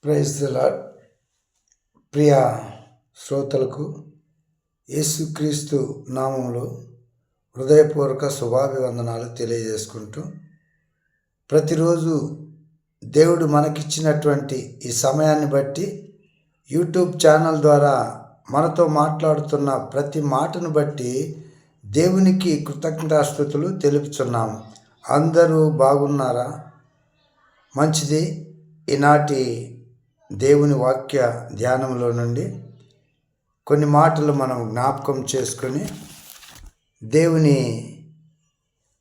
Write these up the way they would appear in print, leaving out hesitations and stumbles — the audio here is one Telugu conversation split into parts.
Praise the lord. ప్రియ శ్రోతలకు యేసుక్రీస్తు నామములో హృదయపూర్వక శుభాభివందనాలు తెలియజేసుకుంటూ, ప్రతిరోజు దేవుడు మనకిచ్చినటువంటి ఈ సమయాన్ని బట్టి యూట్యూబ్ ఛానల్ ద్వారా మనతో మాట్లాడుతున్న ప్రతి మాటను బట్టి దేవునికి కృతజ్ఞతాస్తుతులు తెలుపుచున్నాము. అందరూ బాగున్నారా? మంచిది. ఈనాటి దేవుని వాక్య ధ్యానంలో నుండి కొన్ని మాటలు మనం జ్ఞాపకం చేసుకొని దేవుని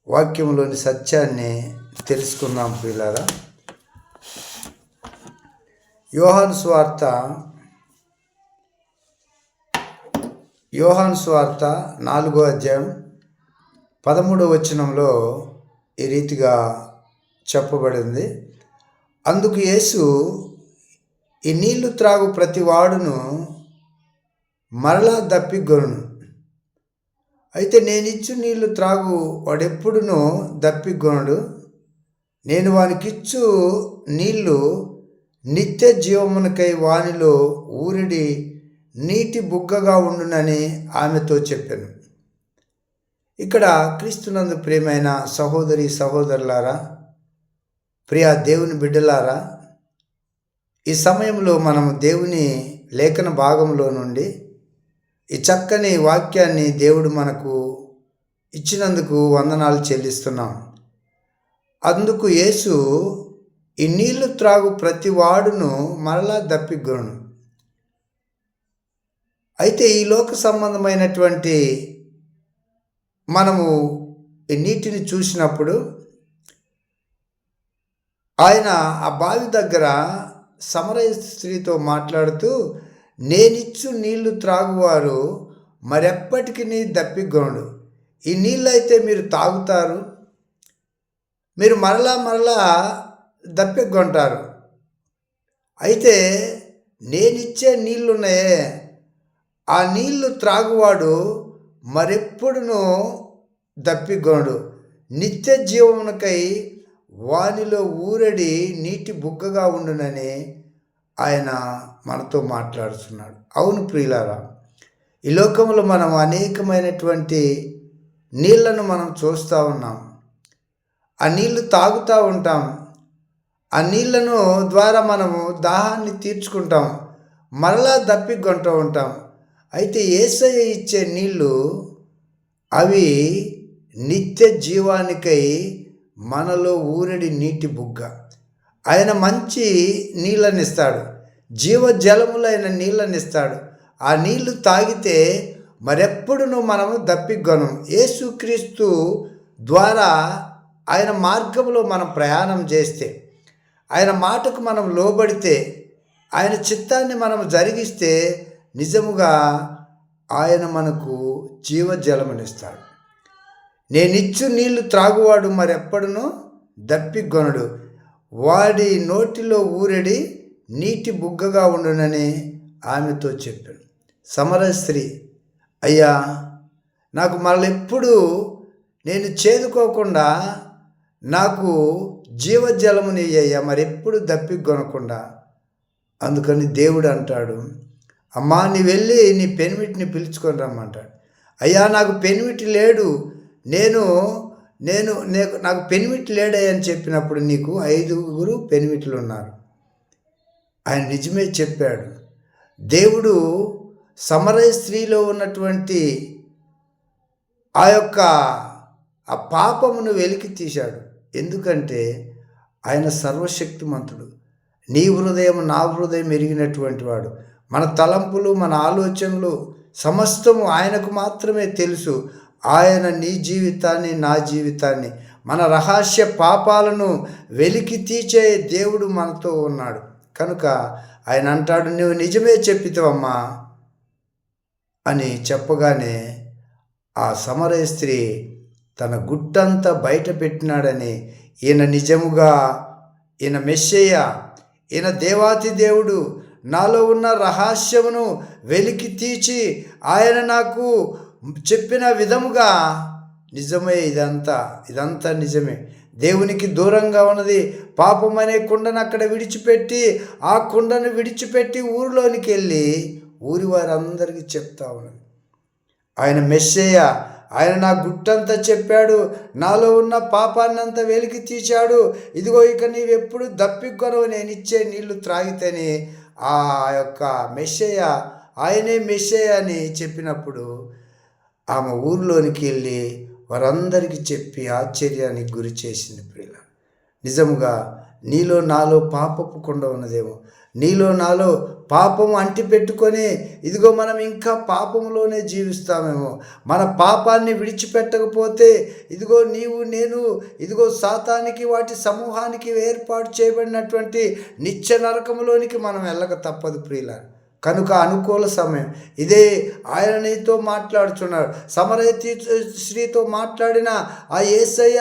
వాక్యంలోని సత్యాన్ని తెలుసుకుందాం. ప్రియులారా, యోహాను సువార్త 4వ అధ్యాయం 13వ వచనంలో ఈ రీతిగా చెప్పబడింది. అందుకు యేసు, ఈ నీళ్లు త్రాగు ప్రతి వాడును మరలా దప్పిగొనును. అయితే నేనిచ్చు నీళ్లు త్రాగు వాడెప్పుడునూ దప్పిగొనడు. నేను వానికిచ్చు నీళ్లు నిత్య జీవమునకై వానిలో ఊరిడి నీటి బుగ్గగా ఉండునని ఆమెతో చెప్పాను. ఇక్కడ క్రీస్తునందు ప్రియమైన సహోదరి సహోదరులారా, ప్రియ దేవుని బిడ్డలారా, ఈ సమయంలో మనం దేవుని లేఖన భాగంలో నుండి ఈ చక్కని వాక్యాన్ని దేవుడు మనకు ఇచ్చినందుకు వందనాలు చెల్లిస్తున్నాం. అందుకు యేసు, ఈ నీళ్లు త్రాగు ప్రతి వాడును మరలా దప్పిగొనును. అయితే ఈ లోక సంబంధమైనటువంటి మనము ఈ నీటిని చూసినప్పుడు ఆయన ఆ బావి దగ్గర సమరయ స్త్రీతో మాట్లాడుతూ, నేనిచ్చు నీళ్లు త్రాగువారు మరెప్పటికీ దప్పిగొనడు. ఈ నీళ్ళు అయితే మీరు తాగుతారు, మీరు మరలా దప్పిగొంటారు. అయితే నేనిచ్చే నీళ్లున్నాయే, ఆ నీళ్లు త్రాగువాడు మరెప్పుడునూ దప్పిగొనడు. నిత్య జీవమునకై వానిలో ఊరడి నీటి బుగ్గగా ఉండునని ఆయన మనతో మాట్లాడుతున్నాడు. అవును ప్రియులారా, ఈ లోకంలో మనం అనేకమైనటువంటి నీళ్లను మనం చూస్తూ ఉన్నాం. ఆ నీళ్లు తాగుతూ ఉంటాం. ఆ నీళ్లను ద్వారా మనము దాహాన్ని తీర్చుకుంటాం, మరలా దప్పిగొంటూ ఉంటాం. అయితే యేసయ్య ఇచ్చే నీళ్ళు అవి నిత్య జీవానికై మనలో ఊరడి నీటి బుగ్గ. ఆయన మంచి నీళ్ళని ఇస్తాడు, జీవజలములైన నీళ్ళని ఇస్తాడు. ఆ నీళ్లు తాగితే మరెప్పుడునూ మనము దప్పిగొనం. యేసుక్రీస్తు ద్వారా ఆయన మార్గంలో మనం ప్రయాణం చేస్తే, ఆయన మాటకు మనం లోబడితే, ఆయన చిత్తాన్ని మనం జరిగిస్తే నిజముగా ఆయన మనకు జీవజలమునిస్తాడు. నేనిచ్చు నీళ్లు త్రాగువాడు మరెప్పుడునూ దప్పిగొనడు, వాడి నోటిలో ఊరడి నీటి బుగ్గగా ఉండునని ఆమెతో చెప్పాడు. సమరయ స్త్రీ, అయ్యా, నాకు మళ్ళెప్పుడు నేను చేదుకోకుండా నాకు జీవజలముని అయ్యా, మరెప్పుడు దప్పిగొనకుండా. అందుకని దేవుడు అంటాడు, అమ్మా, నీ వెళ్ళి నీ పెనిమిటిని పిలుచుకొని రమ్మంటాడు. అయ్యా, నాకు పెనిమిటి లేడు, నాకు పెనిమిటి లేడని చెప్పినప్పుడు నీకు 5 పెనిమిట్లు ఉన్నారు. ఆయన నిజమే చెప్పాడు. దేవుడు సమరయ స్త్రీలో ఉన్నటువంటి ఆ పాపమును వెలికి తీశాడు. ఎందుకంటే ఆయన సర్వశక్తిమంతుడు. నీ హృదయం నా హృదయం ఎరిగినటువంటి వాడు. మన తలంపులు, మన ఆలోచనలు సమస్తము ఆయనకు మాత్రమే తెలుసు. ఆయన నీ జీవితాన్ని, నా జీవితాన్ని, మన రహస్య పాపాలను వెలికి తీర్చే దేవుడు మనతో ఉన్నాడు. కనుక ఆయన అంటాడు, నువ్వు నిజమే చెప్పితవమ్మా అని చెప్పగానే ఆ సమరయ స్త్రీ తన గుట్టంతా బయట పెట్టినాడని, ఈయన నిజముగా, ఈయన మెస్సయ్య, ఈయన దేవాతి దేవుడు, నాలో ఉన్న రహస్యమును వెలికి తీర్చి ఆయన నాకు చెప్పిన విధముగా నిజమే, ఇదంతా నిజమే. దేవునికి దూరంగా ఉన్నది. పాపం అనే కుండను అక్కడ విడిచిపెట్టి, ఆ కుండను విడిచిపెట్టి ఊరిలోనికి వెళ్ళి ఊరి వారందరికీ చెప్తా ఉన్నది. ఆయన మెస్సయ్య, ఆయన నా గుట్టంతా చెప్పాడు, నాలో ఉన్న పాపాన్నంతా వెలికి తీశాడు. ఇదిగో ఇక నీవెప్పుడు దప్పికొనవు, నేను ఇచ్చే నీళ్లు త్రాగితేనే. ఆ యొక్క మెస్సయ్య, ఆయనే మెస్సయ్య అని చెప్పినప్పుడు ఆమె ఊరిలోనికి వెళ్ళి వారందరికీ చెప్పి ఆశ్చర్యానికి గురి చేసింది. ప్రియుల, నిజముగా నీలో నాలో పాపపు కుండ ఉన్నదేమో, నీలో నాలో పాపము అంటిపెట్టుకొని ఇదిగో మనం ఇంకా పాపంలోనే జీవిస్తామేమో. మన పాపాన్ని విడిచిపెట్టకపోతే ఇదిగో నీవు నేను ఇదిగో సాతానికి వాటి సమూహానికి ఏర్పాటు చేయబడినటువంటి నిత్య నరకములోనికి మనం వెళ్ళక తప్పదు ప్రియుల. కనుక అనుకూల సమయం ఇదే. ఆయన నీతో మాట్లాడుచున్నాడు. సమరయతి స్త్రీతో మాట్లాడిన ఆ యేసయ్య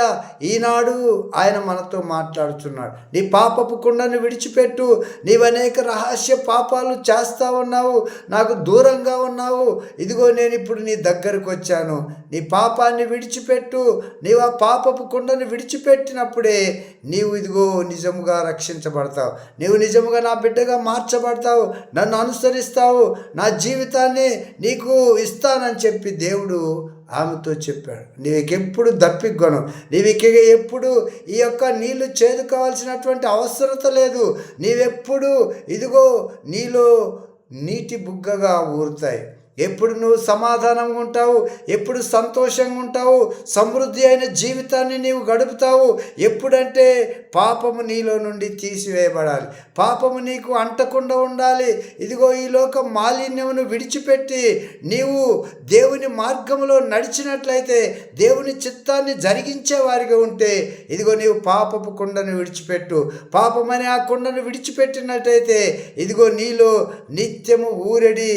ఈనాడు ఆయన మనతో మాట్లాడుచున్నాడు. నీ పాపపు కుండను విడిచిపెట్టు. నీవు అనేక రహస్య పాపాలు చేస్తూ ఉన్నావు, నాకు దూరంగా ఉన్నావు. ఇదిగో నేను ఇప్పుడు నీ దగ్గరకు వచ్చాను. నీ పాపాన్ని విడిచిపెట్టు. నీవు ఆ పాపపు కుండను విడిచిపెట్టినప్పుడే నీవు ఇదిగో నిజముగా రక్షించబడతావు. నీవు నిజముగా నా బిడ్డగా మార్చబడతావు. నన్ను అనుసరిస్తావు. నా జీవితాన్ని నీకు ఇస్తానని చెప్పి దేవుడు ఆమెతో చెప్పాడు. నీకెప్పుడు దప్పికొను, నీవిక ఎప్పుడు ఈ యొక్క నీళ్లు చేదుకోవాల్సినటువంటి అవసరత లేదు. నీవెప్పుడు ఇదిగో నీలో నీటి బుగ్గగా ఊరుతాయి. ఎప్పుడు నువ్వు సమాధానంగా ఉంటావు, ఎప్పుడు సంతోషంగా ఉంటావు, సమృద్ధి అయిన జీవితాన్ని నీవు గడుపుతావు. ఎప్పుడంటే పాపము నీలో నుండి తీసివేయబడాలి, పాపము నీకు అంటకుండా ఉండాలి. ఇదిగో ఈ లోక మాలిన్యమును విడిచిపెట్టి నీవు దేవుని మార్గంలో నడిచినట్లయితే, దేవుని చిత్తాన్ని జరిగించే వారిగా ఉంటే ఇదిగో నీవు పాపపు కుండను విడిచిపెట్టు. పాపమని ఆ కుండను విడిచిపెట్టినట్లయితే ఇదిగో నీలో నిత్యము ఊరెడి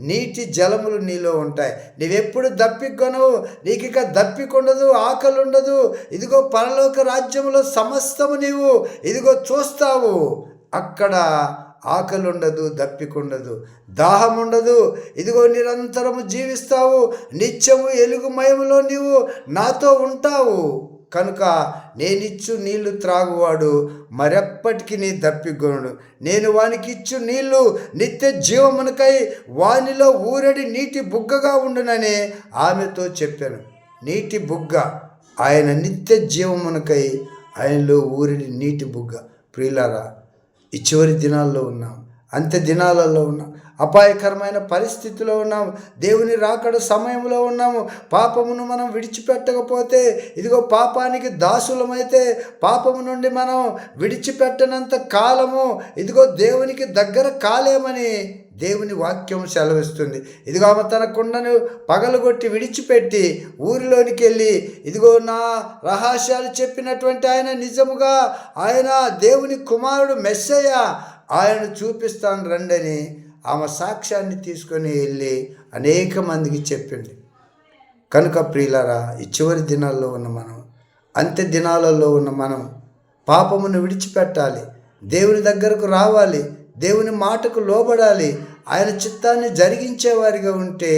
నీటి జలములు నీలో ఉంటాయి. నీవెప్పుడు దప్పికొనవు, నీకిక దప్పికొండదు, ఆకలి ఉండదు. ఇదిగో పరలోక రాజ్యములో సమస్తము నీవు ఇదిగో చూస్తావు. అక్కడ ఆకలి ఉండదు, దప్పికొండదు, దాహం ఉండదు. ఇదిగో నిరంతరము జీవిస్తావు. నిత్యము ఎలుగుమయములో నీవు నాతో ఉంటావు. కనుక నేనిచ్చు నీళ్లు త్రాగువాడు మరెప్పటికీ నీ దప్పికొనడు. నేను వానికి ఇచ్చు నీళ్లు నిత్య జీవమునకై వానిలో ఊరడి నీటి బుగ్గగా ఉండునని ఆమెతో చెప్పాను. నీటి బుగ్గ ఆయన నిత్య జీవమునకై ఆయనలో ఊరడి నీటి బుగ్గ. ప్రియులారా, ఈ చివరి దినాల్లో ఉన్నాం, అంత్య దినాలలో ఉన్నాం, అపాయకరమైన పరిస్థితిలో ఉన్నాము, దేవుని రాకడ సమయంలో ఉన్నాము. పాపమును మనం విడిచిపెట్టకపోతే ఇదిగో పాపానికి దాసులమైతే, పాపము నుండి మనం విడిచిపెట్టనంత కాలము ఇదిగో దేవునికి దగ్గర కాలేమని దేవుని వాక్యం సెలవిస్తుంది. ఇదిగో ఆమె తన కుండను పగలగొట్టి విడిచిపెట్టి ఊరిలోనికి వెళ్ళి ఇదిగో నా రహస్యాలు చెప్పినటువంటి ఆయన నిజముగా ఆయన దేవుని కుమారుడు మెస్సయ్య, ఆయన చూపిస్తాను రండని ఆమె సాక్ష్యాన్ని తీసుకొని వెళ్ళి అనేక మందికి చెప్పింది. కనుక ప్రియులారా, ఈ చివరి దినాల్లో ఉన్న మనం, అంత్య దినాలలో ఉన్న మనం పాపమును విడిచిపెట్టాలి, దేవుని దగ్గరకు రావాలి, దేవుని మాటకు లోబడాలి. ఆయన చిత్తాన్ని జరిగించేవారిగా ఉంటే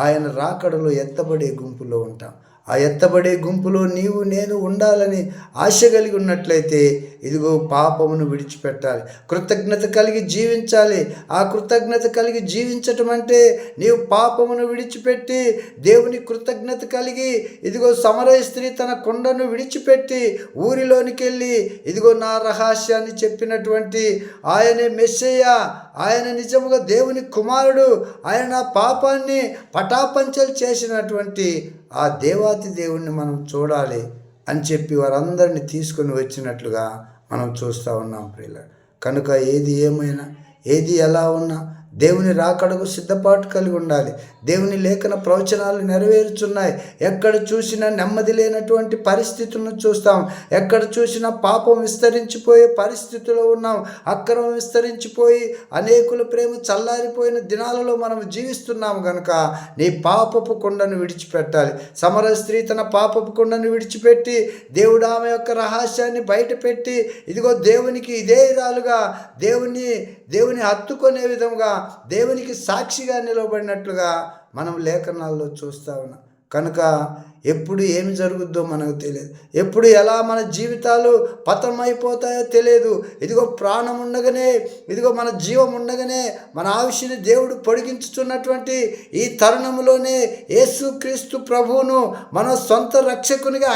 ఆయన రాకడలో ఎత్తబడే గుంపులో ఉంటాం. ఆ ఎత్తబడే గుంపులో నీవు నేను ఉండాలని ఆశ కలిగి ఉన్నట్లయితే ఇదిగో పాపమును విడిచిపెట్టాలి, కృతజ్ఞత కలిగి జీవించాలి. ఆ కృతజ్ఞత కలిగి జీవించటం అంటే నీవు పాపమును విడిచిపెట్టి దేవుని కృతజ్ఞత కలిగి ఇదిగో సమరయ స్త్రీ తన కుండను విడిచిపెట్టి ఊరిలోనికి వెళ్ళి ఇదిగో నా రహస్యాన్ని చెప్పినటువంటి ఆయనే మెస్సయ్య, ఆయన నిజముగా దేవుని కుమారుడు, ఆయన నా పాపాన్ని పటాపంచలు చేసినటువంటి ఆ దేవాతి దేవుణ్ణి మనం చూడాలి అని చెప్పి వారందరినీ తీసుకొని వచ్చినట్లుగా మనం చూస్తూ ఉన్నాం ప్రియుల. కనుక ఏది ఏమైనా, ఏది ఎలా ఉన్నా దేవుని రాకడకు సిద్ధపాటు కలిగి ఉండాలి. దేవుని లేఖన ప్రవచనాలు నెరవేరుచున్నాయి. ఎక్కడ చూసినా నెమ్మది లేనటువంటి పరిస్థితులను చూస్తాం. ఎక్కడ చూసినా పాపం విస్తరించిపోయే పరిస్థితిలో ఉన్నాం. అక్రమం విస్తరించిపోయి అనేకుల ప్రేమ చల్లారిపోయిన దినాలలో మనం జీవిస్తున్నాము. కనుక నీ పాపపు కుండను విడిచిపెట్టాలి. సమర స్త్రీ తన పాపపు కుండను విడిచిపెట్టి దేవుడు ఆమె యొక్క రహస్యాన్ని బయటపెట్టి ఇదిగో దేవునికి ఇదేరాలుగా దేవుని హత్తుకునే విధంగా దేవునికి సాక్షిగా నిలవబడినట్లుగా మనం లేఖనాల్లో చూస్తూ ఉన్నాం. కనుక ఎప్పుడు ఏమి జరుగుద్దో మనకు తెలియదు. ఎప్పుడు ఎలా మన జీవితాలు పతనమైపోతాయో తెలియదు. ఇదిగో ప్రాణం ఉండగానే, ఇదిగో మన జీవం ఉండగానే మన ఆయుష్ని దేవుడు పొడిగించుతున్నటువంటి ఈ తరుణంలోనే యేసుక్రీస్తు ప్రభువును మన సొంత రక్షకునిగా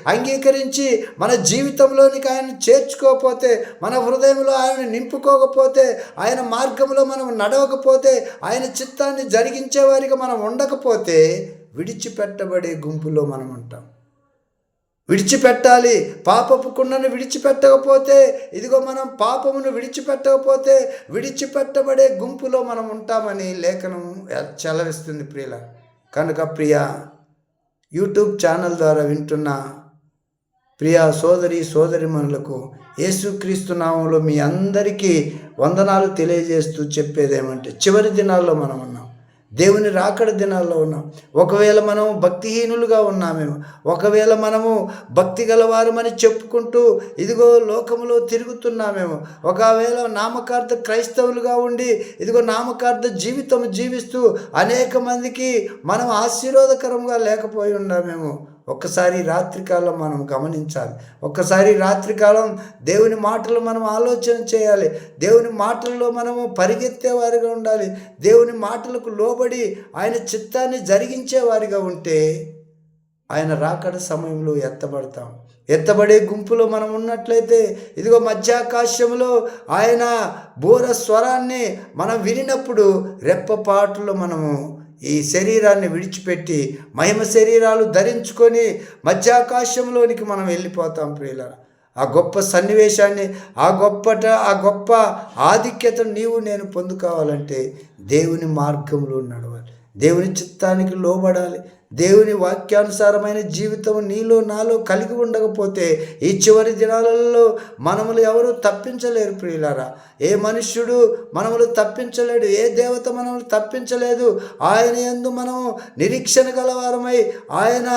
అంగీకరించి మన జీవితంలోనికి ఆయన చేర్చుకోకపోతే, మన హృదయంలో ఆయన నింపుకోకపోతే, ఆయన మార్గంలో మనం నడవకపోతే, ఆయన చిత్తాన్ని జరిగించేవారిగా మనం ఉండకపోతే విడిచిపెట్టబడే గుంపులో మనం ఉంటాం. విడిచిపెట్టాలి. పాపపు కుండను విడిచిపెట్టకపోతే, ఇదిగో మనం పాపమును విడిచిపెట్టకపోతే విడిచిపెట్టబడే గుంపులో మనం ఉంటామని లేఖనం చెలవిస్తుంది ప్రియుల. కనుక ప్రియ యూట్యూబ్ ఛానల్ ద్వారా వింటున్న ప్రియ సోదరిమణులకు యేసుక్రీస్తు నామంలో మీ అందరికీ వందనాలు తెలియజేస్తూ చెప్పేదేమంటే, చివరి దినాల్లో మనం ఉన్నాం. దేవుని రాకడ దినాల్లో ఉన్నాం. ఒకవేళ మనం భక్తిహీనులుగా ఉన్నామేమో, ఒకవేళ మనము భక్తి గలవారమని చెప్పుకుంటూ ఇదిగో లోకములో తిరుగుతున్నామేమో, ఒకవేళ నామకార్థ క్రైస్తవులుగా ఉండి ఇదిగో నామకార్థ జీవితం జీవిస్తూ అనేక మందికి మనం ఆశీర్వాదకరంగా లేకపోయి ఉన్నామేమో. ఒక్కసారి రాత్రికాలం మనం గమనించాలి. ఒక్కసారి రాత్రికాలం దేవుని మాటలు మనం ఆలోచన చేయాలి. దేవుని మాటల్లో మనము పరిగెత్తేవారిగా ఉండాలి. దేవుని మాటలకు లోబడి ఆయన చిత్తాన్ని జరిగించేవారిగా ఉంటే ఆయన రాకడ సమయంలో ఎత్తబడే గుంపులో మనం ఉన్నట్లయితే, ఇదిగో మధ్యాకాశంలో ఆయన బూర స్వరాన్ని మనం వినినప్పుడు రెప్పపాటులో మనము ఈ శరీరాన్ని విడిచిపెట్టి మహిమ శరీరాలు ధరించుకొని మధ్యాకాశంలోనికి మనం వెళ్ళిపోతాం ప్రియులారా. ఆ గొప్ప సన్నివేశాన్ని, ఆ గొప్ప ఆధిక్యతను నీవు నేను పొందుకోవాలంటే దేవుని మార్గంలో నడవాలి, దేవుని చిత్తానికి లోబడాలి. దేవుని వాక్యానుసారమైన జీవితం నీలో నాలో కలిగి ఉండకపోతే ఈ చివరి దినాలలో మనములు ఎవరు తప్పించలేరు ప్రియులారా. ఏ మనుష్యుడు మనములు తప్పించలేడు, ఏ దేవత మనములు తప్పించలేదు. ఆయన యందు మనం నిరీక్షణ గలవారమై ఆయన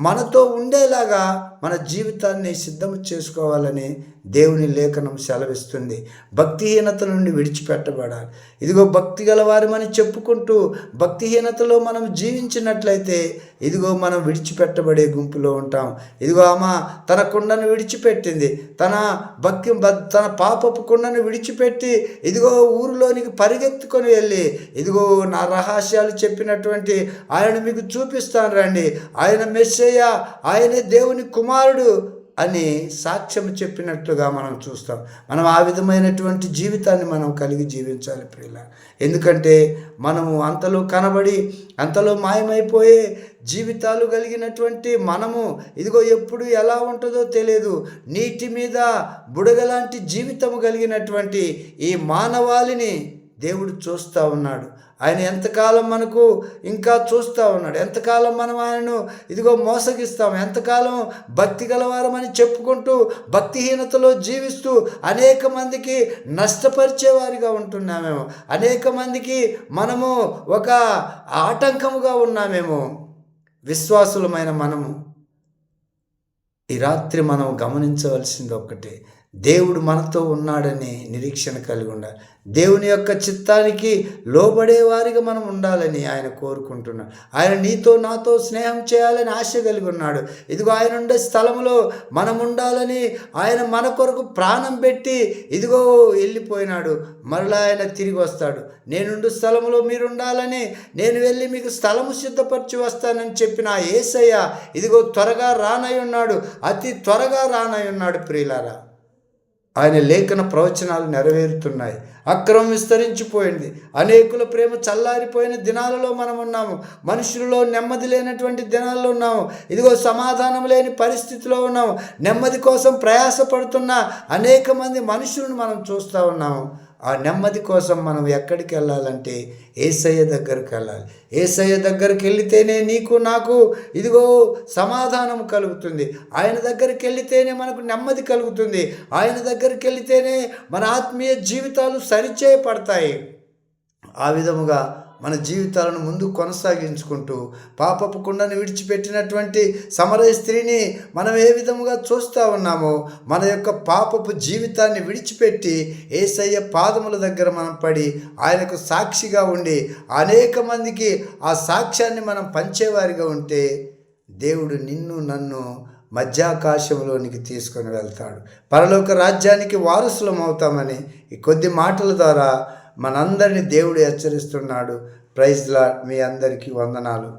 మనతో ఉండేలాగా మన జీవితాన్ని సిద్ధం చేసుకోవాలని దేవుని లేఖనం సెలవిస్తుంది. భక్తిహీనత నుండి విడిచిపెట్టబడాలి. ఇదిగో భక్తి గలవారమని చెప్పుకుంటూ భక్తిహీనతలో మనం జీవించినట్లయితే ఇదిగో మనం విడిచిపెట్టబడే గుంపులో ఉంటాం. ఇదిగో ఆమె తన కుండను విడిచిపెట్టింది, తన పాపపు కుండను విడిచిపెట్టి ఇదిగో ఊరిలోనికి పరిగెత్తుకొని వెళ్ళి ఇదిగో నా రహస్యాలు చెప్పినటువంటి ఆయన మీకు చూపిస్తాను రండి, ఆయన మెస్సయ్య, ఆయనే దేవుని కుమారుడు అని సాక్ష్యం చెప్పినట్లుగా మనం చూస్తాం. మనం ఆ విధమైనటువంటి జీవితాన్ని మనం కలిగి జీవించాలి ప్రియుల. ఎందుకంటే మనము అంతలో కనబడి అంతలో మాయమైపోయే జీవితాలు కలిగినటువంటి మనము ఇదిగో ఎప్పుడు ఎలా ఉంటుందో తెలియదు. నీటి మీద బుడగలాంటి జీవితము కలిగినటువంటి ఈ మానవాళిని దేవుడు చూస్తూ ఉన్నాడు. ఆయన ఎంతకాలం మనకు ఇంకా చూస్తూ ఉన్నాడు. ఎంతకాలం మనం ఆయనను ఇదిగో మోసగిస్తాం, ఎంతకాలం భక్తి గలవారమని చెప్పుకుంటూ భక్తిహీనతలో జీవిస్తూ అనేక మందికి నష్టపరిచేవారిగా ఉంటున్నామేమో, అనేక మందికి మనము ఒక ఆటంకముగా ఉన్నామేమో. విశ్వాసులమైన మనము ఈ రాత్రి మనం గమనించవలసింది ఒక్కటే, దేవుడు మనతో ఉన్నాడని నిరీక్షణ కలిగి ఉండాలి. దేవుని యొక్క చిత్తానికి లోబడే వారిగా మనం ఉండాలని ఆయన కోరుకుంటున్నాడు. ఆయన నీతో నాతో స్నేహం చేయాలని ఆశ కలిగి ఉన్నాడు. ఇదిగో ఆయన ఉండే స్థలంలో మనం ఉండాలని ఆయన మన కొరకు ప్రాణం పెట్టి ఇదిగో వెళ్ళిపోయినాడు. మరలా ఆయన తిరిగి వస్తాడు. నేనుండు స్థలంలో మీరు ఉండాలని నేను వెళ్ళి మీకు స్థలము సిద్ధపరిచి వస్తానని చెప్పిన యేసయ్య ఇదిగో త్వరగా రానై ఉన్నాడు, అతి త్వరగా రానై ఉన్నాడు ప్రియులారా. ఆయన లేఖన ప్రవచనాలు నెరవేరుతున్నాయి. అక్రమం విస్తరించిపోయింది. అనేకుల ప్రేమ చల్లారిపోయిన దినాలలో మనం ఉన్నాము. మనుషులలో నెమ్మది లేనటువంటి దినాల్లో ఉన్నాము. ఇదిగో సమాధానం లేని పరిస్థితిలో ఉన్నాము. నెమ్మది కోసం ప్రయాసపడుతున్న అనేక మంది మనుషులను మనం చూస్తూ ఉన్నాము. ఆ నెమ్మది కోసం మనం ఎక్కడికి వెళ్ళాలంటే యేసయ్య దగ్గరికి వెళ్ళాలి. యేసయ్య దగ్గరికి వెళితేనే నీకు నాకు ఇదిగో సమాధానం కలుగుతుంది. ఆయన దగ్గరికి వెళితేనే మనకు నెమ్మది కలుగుతుంది. ఆయన దగ్గరికి వెళితేనే మన ఆత్మీయ జీవితాలు సరిచేయబడతాయి. ఆ విధముగా మన జీవితాలను ముందు కొనసాగించుకుంటూ పాపపు కుండను విడిచిపెట్టినటువంటి సమరయ స్త్రీని మనం ఏ విధముగా చూస్తూ ఉన్నామో మన యొక్క పాపపు జీవితాన్ని విడిచిపెట్టి యేసయ్య పాదముల దగ్గర మనం పడి ఆయనకు సాక్షిగా ఉండి అనేక మందికి ఆ సాక్ష్యాన్ని మనం పంచేవారిగా ఉంటే దేవుడు నిన్ను నన్ను మధ్యాకాశంలోనికి తీసుకొని వెళ్తాడు. పరలోక రాజ్యానికి వారసులం అవుతామని ఈ కొద్ది మాటల ద్వారా మనందరినీ దేవుడు హెచ్చరిస్తున్నాడు. Praise lord. మీ అందరికీ వందనాలు.